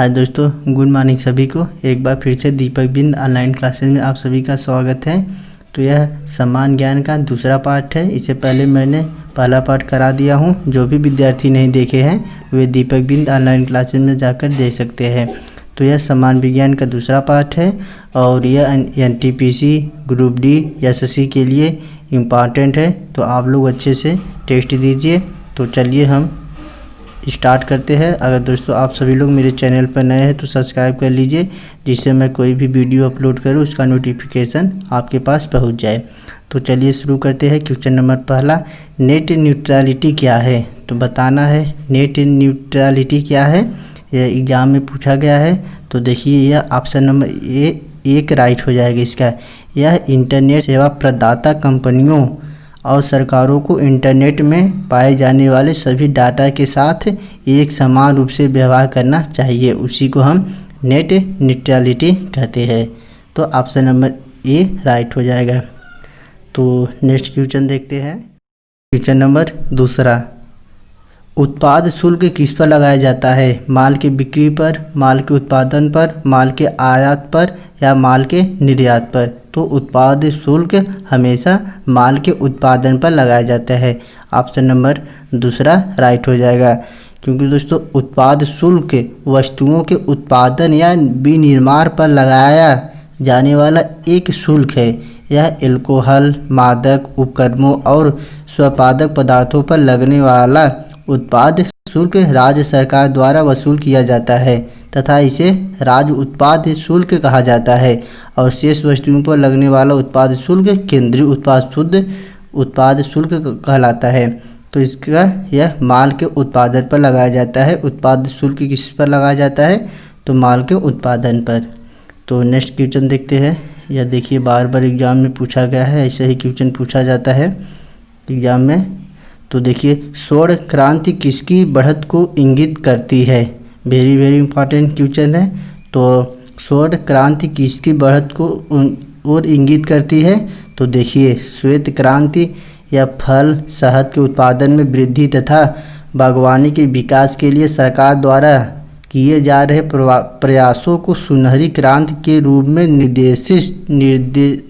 हाय दोस्तों, good morning सभी को। एक बार फिर से दीपक बिंद ऑनलाइन क्लासेस में आप सभी का स्वागत है। तो यह समान ज्ञान का दूसरा पार्ट है। इससे पहले मैंने पहला पार्ट करा दिया हूँ। जो भी विद्यार्थी नहीं देखे हैं वे दीपक बिंद ऑनलाइन क्लासेस में जाकर देख सकते हैं। तो यह समान विज्ञान का दूसरा पार्ट है और यह NTPC ग्रुप डी SSC के लिए इम्पॉर्टेंट है। तो आप लोग अच्छे से टेस्ट दीजिए। तो चलिए हम स्टार्ट करते हैं। अगर दोस्तों आप सभी लोग मेरे चैनल पर नए हैं तो सब्सक्राइब कर लीजिए, जिससे मैं कोई भी वीडियो अपलोड करूं उसका नोटिफिकेशन आपके पास पहुंच जाए। तो चलिए शुरू करते हैं। क्वेश्चन नंबर पहला, नेट न्यूट्रलिटी क्या है? तो बताना है नेट न्यूट्रलिटी क्या है। यह एग्जाम में पूछा गया है। तो देखिए यह ऑप्शन नंबर एक राइट हो जाएगा इसका। यह इंटरनेट सेवा प्रदाता कंपनियों और सरकारों को इंटरनेट में पाए जाने वाले सभी डाटा के साथ एक समान रूप से व्यवहार करना चाहिए। उसी को हम नेट न्यूट्रलिटी कहते हैं। तो ऑप्शन नंबर ए राइट हो जाएगा। तो नेक्स्ट क्वेश्चन देखते हैं। क्वेश्चन नंबर दूसरा, उत्पाद शुल्क किस पर लगाया जाता है? माल के बिक्री पर, माल के उत्पादन पर, माल के आयात पर या माल के निर्यात पर? तो उत्पाद शुल्क हमेशा माल के उत्पादन पर लगाया जाता है। ऑप्शन नंबर दूसरा राइट हो जाएगा, क्योंकि दोस्तों उत्पाद शुल्क वस्तुओं के उत्पादन या विनिर्माण पर लगाया जाने वाला एक शुल्क है। यह अल्कोहल, मादक उपकरणों और स्वापादक पदार्थों पर लगने वाला उत्पाद शुल्क राज्य सरकार द्वारा वसूल किया जाता है तथा इसे राज्य उत्पाद शुल्क कहा जाता है। और शेष वस्तुओं पर लगने वाला उत्पाद शुल्क केंद्रीय उत्पाद शुल्क कहलाता है। तो इसका यह माल के उत्पादन पर लगाया जाता है। उत्पाद शुल्क किस पर लगाया जाता है? तो माल के उत्पादन पर। तो नेक्स्ट क्वेश्चन देखते हैं। यह देखिए बार बार एग्जाम में पूछा गया है, ऐसा ही क्वेश्चन पूछा जाता है एग्जाम में। तो देखिए स्वर्ण क्रांति किसकी बढ़त को इंगित करती है? वेरी वेरी इंपॉर्टेंट क्वेश्चन है। तो स्वर्ण क्रांति किसकी बढ़त को और इंगित करती है? तो देखिए श्वेत क्रांति या फल शहद के उत्पादन में वृद्धि तथा बागवानी के विकास के लिए सरकार द्वारा किए जा रहे प्रयासों को सुनहरी क्रांति के रूप में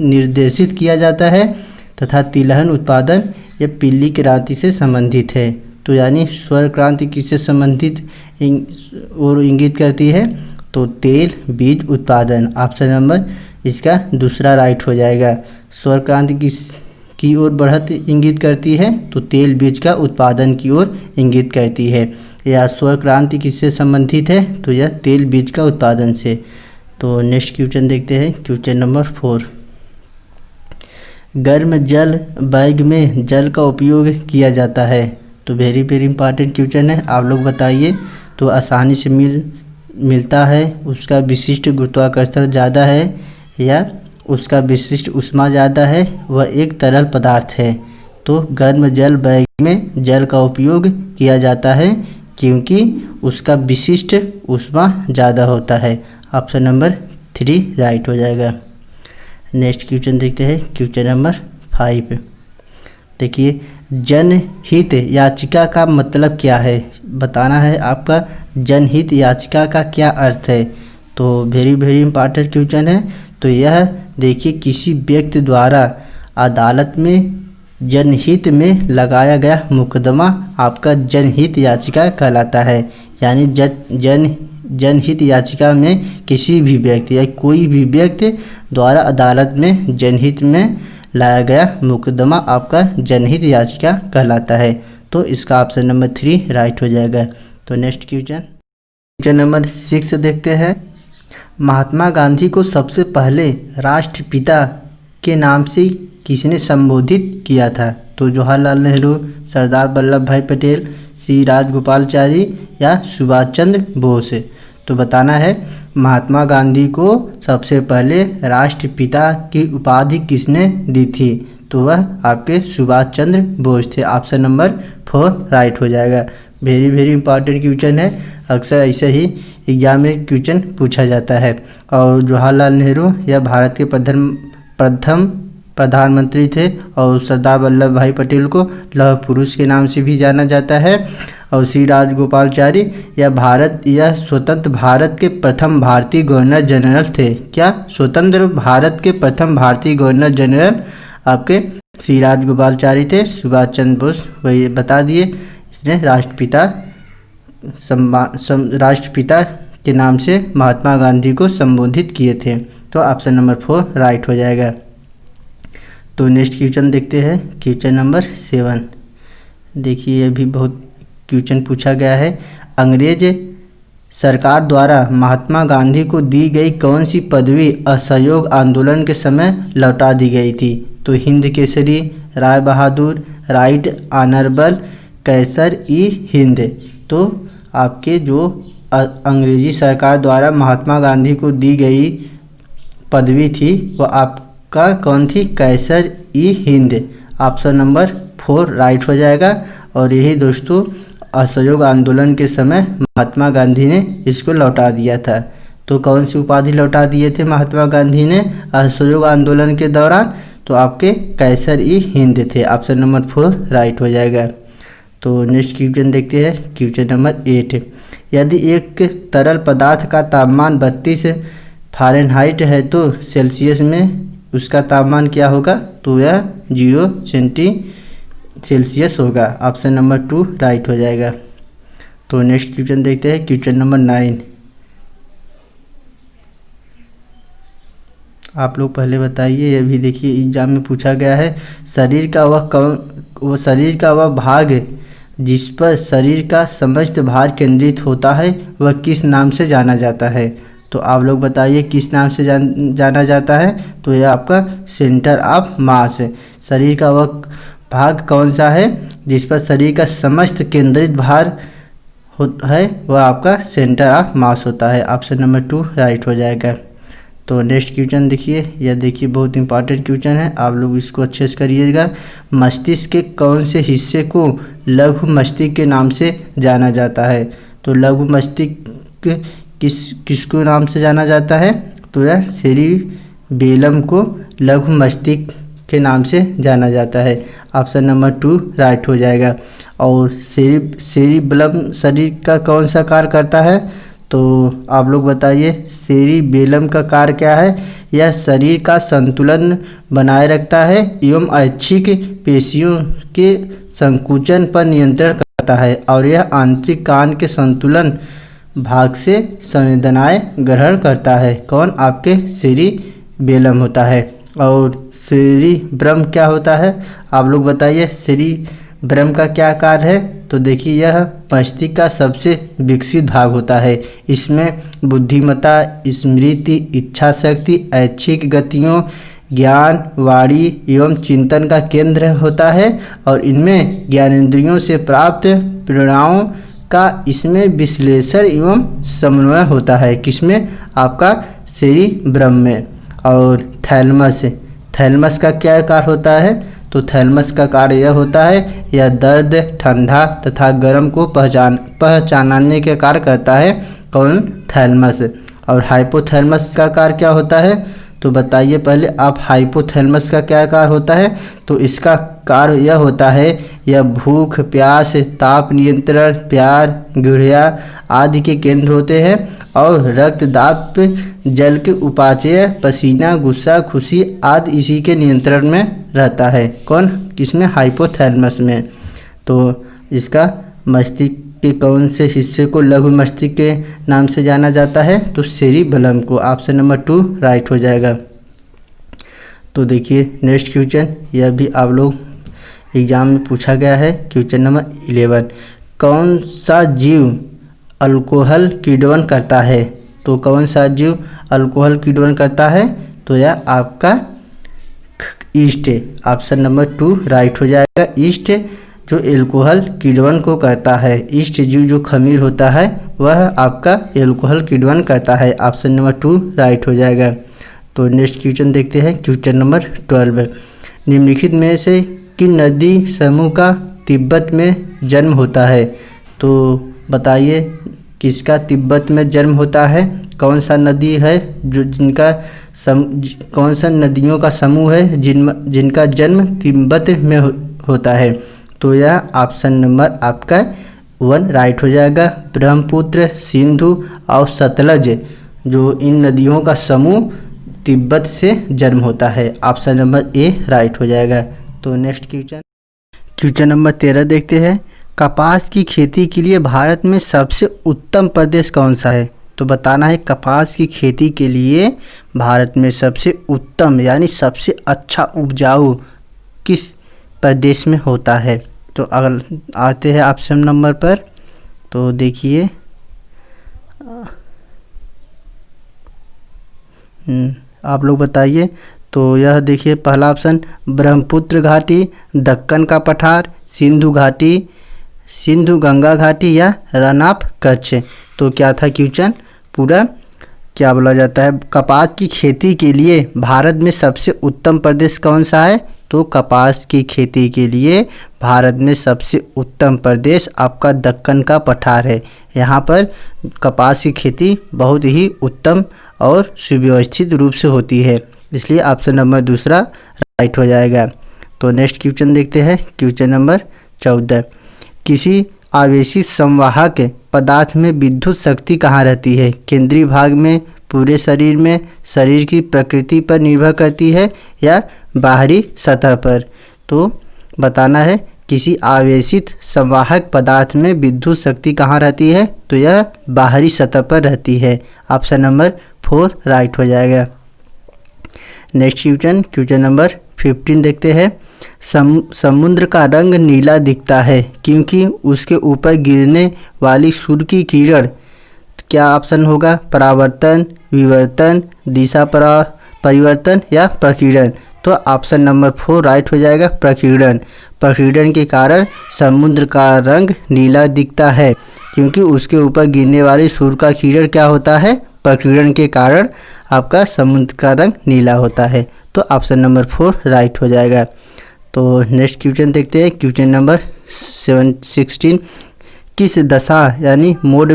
निर्देशित किया जाता है तथा तिलहन उत्पादन यह पीली क्रांति से संबंधित है। तो यानी स्वर्ण क्रांति किससे संबंधित और इंगित करती है? तो तेल बीज उत्पादन। ऑप्शन नंबर इसका दूसरा राइट हो जाएगा। स्वर्ण क्रांति की ओर बढ़त इंगित करती है तो तेल बीज का उत्पादन की ओर इंगित करती है। या स्वर्ण क्रांति किससे संबंधित है? तो यह तेल बीज का उत्पादन से। तो नेक्स्ट क्वेश्चन देखते हैं। क्वेश्चन नंबर 4, गर्म जल बैग में जल का उपयोग किया जाता है। तो वेरी वेरी इंपॉर्टेंट क्वेश्चन है। आप लोग बताइए। तो आसानी से मिलता है, उसका विशिष्ट गुरुत्वाकर्षण ज़्यादा है या उसका विशिष्ट ऊष्मा ज़्यादा है, वह एक तरल पदार्थ है। तो गर्म जल बैग में जल का उपयोग किया जाता है क्योंकि उसका विशिष्ट ऊष्मा ज़्यादा होता है। ऑप्शन नंबर 3 राइट हो जाएगा। नेक्स्ट क्वेश्चन देखते हैं। क्वेश्चन नंबर 5, देखिए जनहित याचिका का मतलब क्या है? बताना है आपका जनहित याचिका का क्या अर्थ है। तो वेरी वेरी इंपॉर्टेंट क्वेश्चन है। तो यह देखिए किसी व्यक्ति द्वारा अदालत में जनहित में लगाया गया मुकदमा आपका जनहित याचिका कहलाता है। यानी जनहित याचिका में किसी भी व्यक्ति या कोई भी व्यक्ति द्वारा अदालत में जनहित में लाया गया मुकदमा आपका जनहित याचिका कहलाता है। तो इसका ऑप्शन नंबर 3 राइट हो जाएगा। तो नेक्स्ट क्वेश्चन नंबर 6 देखते हैं। महात्मा गांधी को सबसे पहले राष्ट्रपिता के नाम से किसने संबोधित किया था? तो जवाहरलाल नेहरू, सरदार वल्लभ भाई पटेल, श्री राजगोपालाचारी या सुभाष चंद्र बोस? तो बताना है महात्मा गांधी को सबसे पहले राष्ट्रपिता की उपाधि किसने दी थी? तो वह आपके सुभाष चंद्र बोस थे। ऑप्शन नंबर 4 राइट हो जाएगा। वेरी वेरी इंपॉर्टेंट क्वेश्चन है। अक्सर ऐसे ही एग्जाम में क्वेश्चन पूछा जाता है। और जवाहरलाल नेहरू यह भारत के प्रथम प्रधानमंत्री थे और सरदार वल्लभ भाई पटेल को लौह पुरुष के नाम से भी जाना जाता है। और श्री राजगोपालाचारी यह स्वतंत्र भारत के प्रथम भारतीय गवर्नर जनरल थे। क्या? स्वतंत्र भारत के प्रथम भारतीय गवर्नर जनरल आपके श्री राजगोपालाचारी थे। सुभाष चंद्र बोस वही बता दिए, इसने राष्ट्रपिता के नाम से महात्मा गांधी को संबोधित किए थे। तो ऑप्शन नंबर 4 राइट हो जाएगा। तो नेक्स्ट क्वेश्चन देखते हैं, क्वेश्चन नंबर 7। देखिए ये भी बहुत क्वेश्चन पूछा गया है। अंग्रेज सरकार द्वारा महात्मा गांधी को दी गई कौन सी पदवी असहयोग आंदोलन के समय लौटा दी गई थी? तो हिंद केसरी, राय बहादुर, राइट ऑनरेबल, कैसर ई हिंद। तो आपके जो अंग्रेजी सरकार द्वारा महात्मा गांधी को दी गई पदवी थी वो आपका कौन थी? कैसर ई हिंद। ऑप्शन नंबर 4 राइट हो जाएगा। और यही दोस्तों असहयोग आंदोलन के समय महात्मा गांधी ने इसको लौटा दिया था। तो कौन सी उपाधि लौटा दिए थे महात्मा गांधी ने असहयोग आंदोलन के दौरान? तो आपके कैसर ई हिंद थे। ऑप्शन नंबर 4 राइट हो जाएगा। तो नेक्स्ट क्वेश्चन देखते हैं, क्वेश्चन नंबर 8। यदि एक तरल पदार्थ का तापमान 32 फ़ारेनहाइट है तो सेल्सियस में उसका तापमान क्या होगा? तो यह 0 सेल्सियस होगा। ऑप्शन नंबर 2 राइट हो जाएगा। तो नेक्स्ट क्वेश्चन देखते हैं, क्वेश्चन नंबर 9। आप लोग पहले बताइए, ये भी देखिए एग्जाम में पूछा गया है। शरीर का वह भाग जिस पर शरीर का समस्त भार केंद्रित होता है वह किस नाम से जाना जाता है? तो आप लोग बताइए किस नाम से जाना जाता है? तो यह आपका सेंटर ऑफ मास है। शरीर का वह भाग कौन सा है जिस पर शरीर का समस्त केंद्रित भार होता है वह आपका सेंटर ऑफ मास होता है। ऑप्शन नंबर 2 राइट हो जाएगा। तो नेक्स्ट क्वेश्चन देखिए, यह देखिए बहुत इंपॉर्टेंट क्वेश्चन है, आप लोग इसको अच्छे से करिएगा। मस्तिष्क के कौन से हिस्से को लघु मस्तिष्क के नाम से जाना जाता है? तो लघु मस्तिष्क किसको नाम से जाना जाता है? तो यह सेरिबेलम को लघु मस्तिष्क के नाम से जाना जाता है। ऑप्शन नंबर 2 राइट हो जाएगा। और सेरिबेलम शरीर का कौन सा कार्य करता है? तो आप लोग बताइए सेरिबेलम का कार्य क्या है? यह शरीर का संतुलन बनाए रखता है एवं ऐच्छिक पेशियों के संकुचन पर नियंत्रण करता है और यह आंतरिक कान के संतुलन भाग से संवेदनाएं ग्रहण करता है। कौन? आपके सेरिबेलम होता है। और सेरिब्रम क्या होता है? आप लोग बताइए सेरिब्रम का क्या कार्य है? तो देखिए यह मस्तिष्क का सबसे विकसित भाग होता है। इसमें बुद्धिमत्ता, स्मृति, इच्छा शक्ति, ऐच्छिक गतियों, ज्ञान, वाणी एवं चिंतन का केंद्र होता है और इनमें ज्ञानेंद्रियों से प्राप्त प्रेरणाओं का इसमें विश्लेषण एवं समन्वय होता है। किसमें? आपका सेरिब्रम में। और थैलमस का क्या कार्य होता है? तो थैलमस का कार्य यह होता है, यह दर्द, ठंडा तथा गर्म को पहचानने के कार्य करता है। कौन? थैलमस। और हाइपोथैलमस का कार्य क्या होता है? तो बताइए पहले आप, हाइपोथैलमस का क्या कार्य होता है? तो इसका कार्य यह होता है, यह भूख, प्यास, ताप नियंत्रण, प्यार, गुड़िया आदि के केंद्र होते हैं और रक्तदाब, जल के उपाचय, पसीना, गुस्सा, खुशी आदि इसी के नियंत्रण में रहता है। कौन? किसमें? हाइपोथैलमस में। तो इसका मस्तिष्क के कौन से हिस्से को लघु मस्तिष्क के नाम से जाना जाता है? तो सेरिबेलम को। ऑप्शन नंबर 2 राइट हो जाएगा। तो देखिए नेक्स्ट क्वेश्चन, यह भी आप लोग एग्जाम में पूछा गया है। Question number 11। कौन सा जीव अल्कोहल की दोहन करता है? तो कौन सा जीव अल्कोहल की दोहन करता है? तो यह आपका ईस्ट। ऑप्शन नंबर 2 राइट हो जाएगा। ईस्ट जो एल्कोहल किण्वन को करता है, ईस्ट जीव जो खमीर होता है वह आपका एल्कोहल किण्वन करता है। ऑप्शन नंबर 2 राइट हो जाएगा। तो नेक्स्ट क्वेश्चन देखते हैं, क्वेश्चन नंबर 12। निम्नलिखित में से किन नदी समूह का तिब्बत में जन्म होता है? तो बताइए किसका तिब्बत में जन्म होता है? कौन सा नदी है जो कौन सा नदियों का समूह है जिनका जन्म तिब्बत में होता है? तो यह ऑप्शन नंबर आपका 1 राइट हो जाएगा। ब्रह्मपुत्र, सिंधु और सतलज, जो इन नदियों का समूह तिब्बत से जन्म होता है। ऑप्शन नंबर ए राइट हो जाएगा। तो नेक्स्ट क्वेश्चन नंबर 13 देखते हैं। कपास की खेती के लिए भारत में सबसे उत्तम प्रदेश कौन सा है? तो बताना है कपास की खेती के लिए भारत में सबसे उत्तम यानी सबसे अच्छा उपजाऊ किस प्रदेश में होता है? तो अगर आते हैं ऑप्शन नंबर पर, तो देखिए आप लोग बताइए। तो यह देखिए पहला ऑप्शन ब्रह्मपुत्र घाटी, दक्कन का पठार, सिंधु घाटी, सिंधु गंगा घाटी या रन ऑफ कच्छ। तो क्या था क्वेश्चन पूरा, क्या बोला जाता है? कपास की खेती के लिए भारत में सबसे उत्तम प्रदेश कौन सा है? तो कपास की खेती के लिए भारत में सबसे उत्तम प्रदेश आपका दक्कन का पठार है। यहाँ पर कपास की खेती बहुत ही उत्तम और सुव्यवस्थित रूप से होती है, इसलिए ऑप्शन नंबर दूसरा राइट हो जाएगा। तो नेक्स्ट क्वेश्चन देखते हैं। Question number 14। किसी आवेशित संवाहक पदार्थ में विद्युत शक्ति कहाँ रहती है? केंद्रीय भाग में, पूरे शरीर में, शरीर की प्रकृति पर निर्भर करती है या बाहरी सतह पर? तो बताना है किसी आवेशित संवाहक पदार्थ में विद्युत शक्ति कहाँ रहती है? तो यह बाहरी सतह पर रहती है। ऑप्शन नंबर 4 राइट हो जाएगा। नेक्स्ट क्वेश्चन नंबर 15 देखते हैं। समुद्र का रंग नीला दिखता है क्योंकि उसके ऊपर गिरने वाली सूर्य की किरण। क्या ऑप्शन होगा? परावर्तन, विवर्तन, दिशा परिवर्तन या प्रकीर्णन? तो ऑप्शन नंबर 4 राइट हो जाएगा, प्रकीर्णन। प्रकीर्णन के कारण समुद्र का रंग नीला दिखता है क्योंकि उसके ऊपर गिरने वाली सूर्य का किरण क्या होता है? प्रकीर्णन के कारण आपका समुद्र का रंग नीला होता है। तो ऑप्शन नंबर 4 राइट हो जाएगा। तो नेक्स्ट क्वेश्चन देखते हैं। Question number 16। किस दशा यानी मोड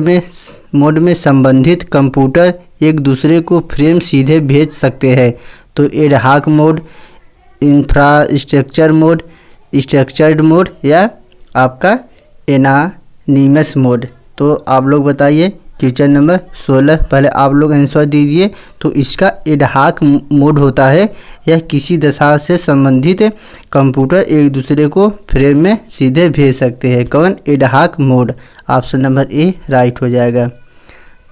में संबंधित कंप्यूटर एक दूसरे को फ्रेम सीधे भेज सकते हैं? तो ad hoc mode, infrastructure mode, structured mode या आपका एनानिमस मोड? तो आप लोग बताइए। क्वेश्चन नंबर 16 पहले आप लोग आंसर दीजिए। तो इसका एडहॉक मोड होता है, यह किसी दशा से संबंधित कंप्यूटर एक दूसरे को फ्रेम में सीधे भेज सकते हैं। कौन? Ad hoc mode. Option number A right हो जाएगा।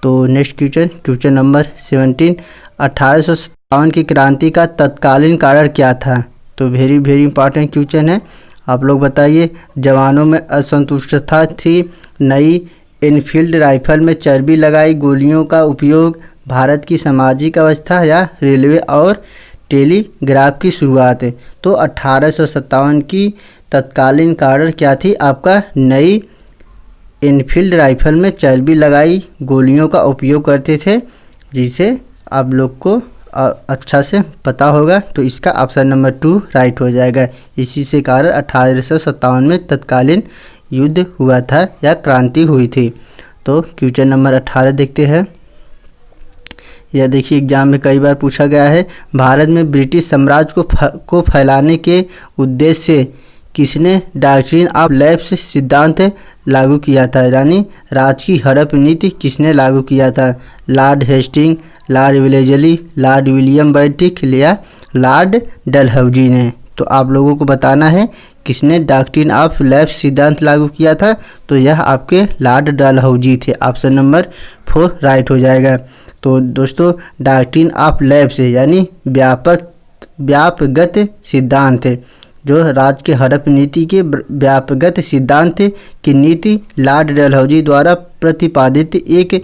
तो नेक्स्ट क्वेश्चन नंबर 17। 1857 की क्रांति का तत्कालीन कारण क्या था? तो वेरी इंपॉर्टेंट क्वेश्चन है, आप लोग बताइए। जवानों में असंतुष्टता थी, नई एनफील्ड राइफल में चर्बी लगाई गोलियों का उपयोग, भारत की सामाजिक अवस्था या रेलवे और टेलीग्राफ की शुरुआत? तो 1857 की तत्कालीन कारण क्या थी आपका? नई एनफील्ड राइफल में चर्बी लगाई गोलियों का उपयोग करते थे, जिसे आप लोग को अच्छा से पता होगा। तो इसका ऑप्शन नंबर 2 राइट हो जाएगा। इसी से कारण 1857 में तत्कालीन युद्ध हुआ था या क्रांति हुई थी। तो क्वेश्चन नंबर 18 देखते हैं। यह देखिए एग्जाम में कई बार पूछा गया है। भारत में ब्रिटिश साम्राज्य को फैलाने के उद्देश्य से किसने डॉक्ट्रिन ऑफ लैप्स सिद्धांत लागू किया था? यानी राज की हड़प नीति किसने लागू किया था? Lord Hastings, Lord Wellesley, Lord William Bentinck या लॉर्ड डलहौजी ने? तो आप लोगों को बताना है किसने डॉक्ट्रिन ऑफ लैप्स सिद्धांत लागू किया था? तो यह आपके लॉर्ड डलहौजी थे। ऑप्शन नंबर 4 राइट हो जाएगा। तो दोस्तों डॉक्ट्रिन ऑफ लैप्स यानी व्यापगत सिद्धांत, जो राज्य के हड़प नीति के व्यापगत सिद्धांत की नीति लॉर्ड डलहौजी द्वारा प्रतिपादित एक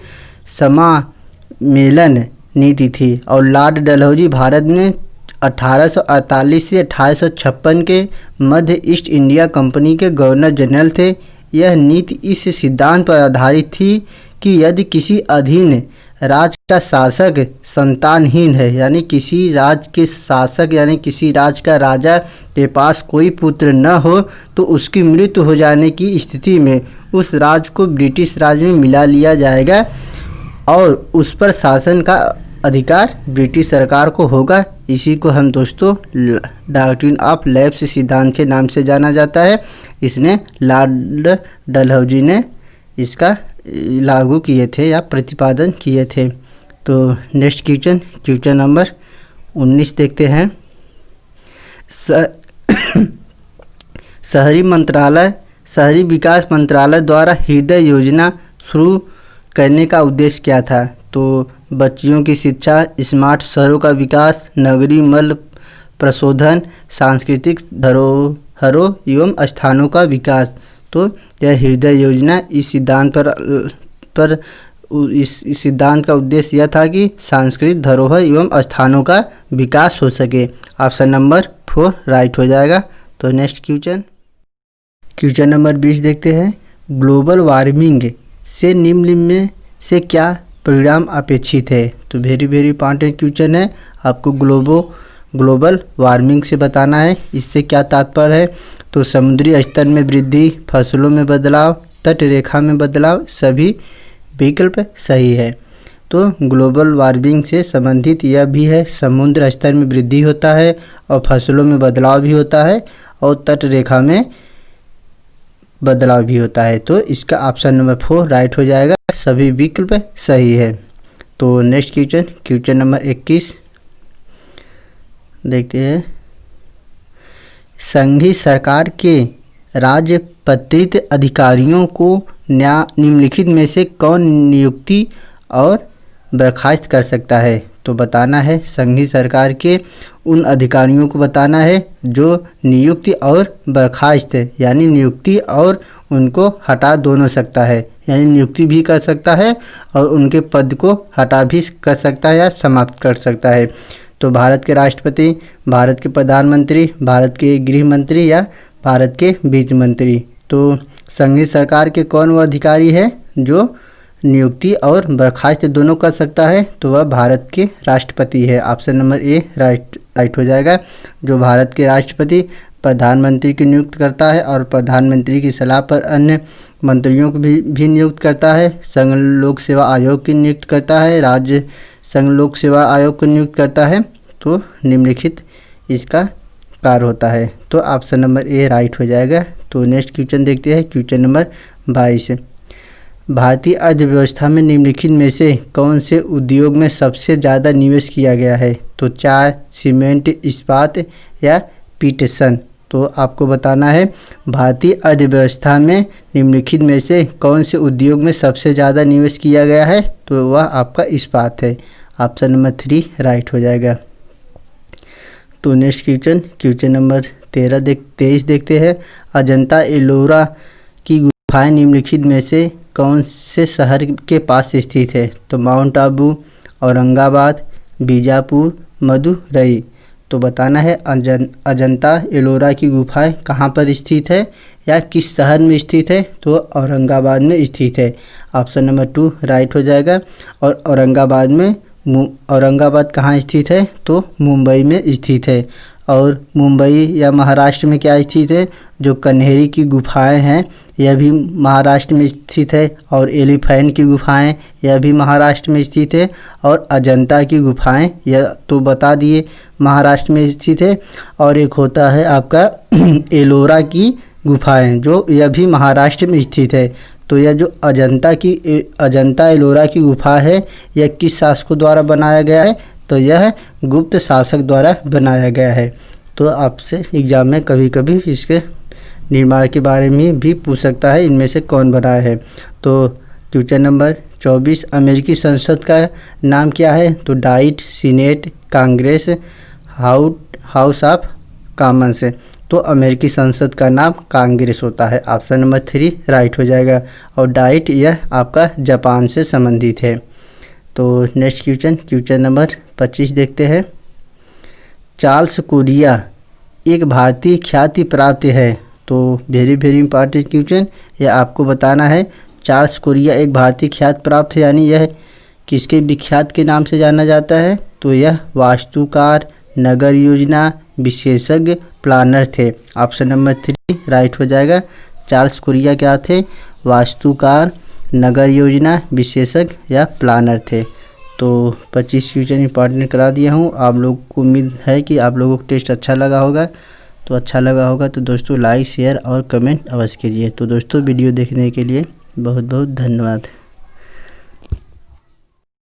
समामेलन नीति थी। और लॉर्ड डलहौजी भारत में 1848 से 1856 के मध्य ईस्ट इंडिया कंपनी के गवर्नर जनरल थे। यह नीति इस सिद्धांत पर आधारित थी कि यदि किसी अधीन राज्य का शासक संतानहीन है, यानी किसी राज्य के शासक यानी किसी राज्य का राजा के पास कोई पुत्र न हो, तो उसकी मृत्यु हो जाने की स्थिति में उस राज्य को ब्रिटिश राज में मिला लिया जाएगा और उस पर शासन का अधिकार ब्रिटिश सरकार को होगा। इसी को हम दोस्तों डॉक्ट्रिन ऑफ लैप्स सिद्धांत के नाम से जाना जाता है। इसने लॉर्ड डलहौजी ने इसका लागू किए थे या प्रतिपादन किए थे। तो नेक्स्ट क्वेश्चन नंबर 19 देखते हैं। शहरी विकास मंत्रालय द्वारा हृदय योजना शुरू करने का उद्देश्य क्या था? तो बच्चियों की शिक्षा, स्मार्ट शहरों का विकास, नगरीय मल प्रशोधन, सांस्कृतिक धरोहरों एवं स्थानों का विकास। तो यह हृदय योजना इस सिद्धांत का उद्देश्य यह था कि सांस्कृतिक धरोहर एवं स्थानों का विकास हो सके। ऑप्शन नंबर 4 राइट हो जाएगा। तो नेक्स्ट क्वेश्चन नंबर 20 देखते हैं। ग्लोबल वार्मिंग से निम्न में से क्या परिणाम अपेक्षित है? तो वेरी इंपॉर्टेंट क्वेश्चन है। आपको ग्लोबल वार्मिंग से बताना है इससे क्या तात्पर्य है। तो समुद्री स्तर में वृद्धि, फसलों में बदलाव, तट रेखा में बदलाव, सभी विकल्प सही है। तो ग्लोबल वार्मिंग से संबंधित यह भी है, समुद्र स्तर में वृद्धि होता है और फसलों में बदलाव भी होता है और तट रेखा में बदलाव भी होता है। तो इसका ऑप्शन नंबर 4 राइट हो जाएगा, सभी विकल्प सही है। तो नेक्स्ट क्वेश्चन नंबर 21 देखते हैं। संघीय सरकार के राजपत्रित अधिकारियों को निम्नलिखित में से कौन नियुक्ति और बर्खास्त कर सकता है? तो बताना है संघीय सरकार के उन अधिकारियों को बताना है जो नियुक्ति और बर्खास्त यानी नियुक्ति और उनको हटा दोनों सकता है, यानी नियुक्ति भी कर सकता है और उनके पद को हटा भी कर सकता है या समाप्त कर सकता है। तो भारत के राष्ट्रपति, भारत के प्रधानमंत्री, भारत के गृह मंत्री या भारत के वित्त मंत्री। तो संघीय सरकार के कौन वो अधिकारी है जो नियुक्ति और बर्खास्त दोनों कर सकता है? तो वह भारत के राष्ट्रपति है। ऑप्शन नंबर ए राइट हो जाएगा। जो भारत के राष्ट्रपति प्रधानमंत्री की नियुक्त करता है और प्रधानमंत्री की सलाह पर अन्य मंत्रियों को भी नियुक्त करता है। संघ लोक सेवा आयोग की नियुक्त करता है, राज्य संघ लोक सेवा आयोग को नियुक्त करता है। तो निम्नलिखित इसका कार्य होता है। तो ऑप्शन नंबर ए राइट हो जाएगा। तो नेक्स्ट क्वेश्चन देखते हैं, क्वेश्चन नंबर 22। भारतीय अर्थव्यवस्था में निम्नलिखित में से कौन से उद्योग में सबसे ज़्यादा निवेश किया गया है? तो चाय, सीमेंट, इस्पात या पीटसन। तो आपको बताना है भारतीय अर्थव्यवस्था में निम्नलिखित में से कौन से उद्योग में सबसे ज़्यादा निवेश किया गया है? तो वह आपका इस्पात है। ऑप्शन नंबर 3 राइट हो जाएगा। तो नेक्स्ट क्वेश्चन नंबर 23 देखते हैं। अजंता एलोरा की गुफाएं निम्नलिखित में से कौन से शहर के पास स्थित है? तो माउंट आबू, औरंगाबाद, बीजापुर, मदुरई। तो बताना है अजंता एलोरा की गुफाएं कहाँ पर स्थित है या किस शहर में स्थित है? तो औरंगाबाद में स्थित है। ऑप्शन नंबर 2 राइट हो जाएगा। और औरंगाबाद कहाँ स्थित है? तो मुंबई में स्थित है। और मुंबई या महाराष्ट्र में क्या स्थित है? जो कन्हेरी की गुफाएं हैं यह भी महाराष्ट्र में स्थित है। और एलिफेंट की गुफाएं यह भी महाराष्ट्र में स्थित है। और अजंता की गुफाएं यह तो बता दिए महाराष्ट्र में स्थित है। और एक होता है आपका एलोरा की गुफाएं जो यह भी महाराष्ट्र में स्थित है। तो यह जो अजंता एलोरा की गुफा है यह किस शासकों द्वारा बनाया गया है? तो यह गुप्त शासक द्वारा बनाया गया है। तो आपसे एग्जाम में कभी कभी इसके निर्माण के बारे में भी पूछ सकता है, इनमें से कौन बनाया है। तो क्वेश्चन नंबर 24 अमेरिकी संसद का नाम क्या है? तो diet, senate, Congress, house of Commons. तो अमेरिकी संसद का नाम कांग्रेस होता है। ऑप्शन नंबर 3 राइट हो जाएगा। और डाइट यह आपका जापान से संबंधित है। तो नेक्स्ट क्वेश्चन नंबर 25 देखते हैं। चार्ल्स कोरिया एक भारतीय ख्याति प्राप्त है। तो वेरी इंपॉर्टेंट क्वेश्चन, यह आपको बताना है। चार्ल्स कोरिया एक भारतीय ख्याति प्राप्त है, यानी यह किसके विख्यात के नाम से जाना जाता है? तो यह वास्तुकार, नगर योजना विशेषज्ञ, प्लानर थे। ऑप्शन नंबर 3 राइट हो जाएगा। चार्ल्स कोरिया क्या थे? वास्तुकार, नगर योजना विशेषज्ञ या प्लानर थे। तो 25 क्वेश्चन इंपॉर्टेंट करा दिया हूँ। आप लोग को उम्मीद है कि आप लोगों को टेस्ट अच्छा लगा होगा। तो अच्छा लगा होगा तो दोस्तों लाइक शेयर और कमेंट अवश्य कीजिए। तो दोस्तों वीडियो देखने के लिए बहुत बहुत धन्यवाद।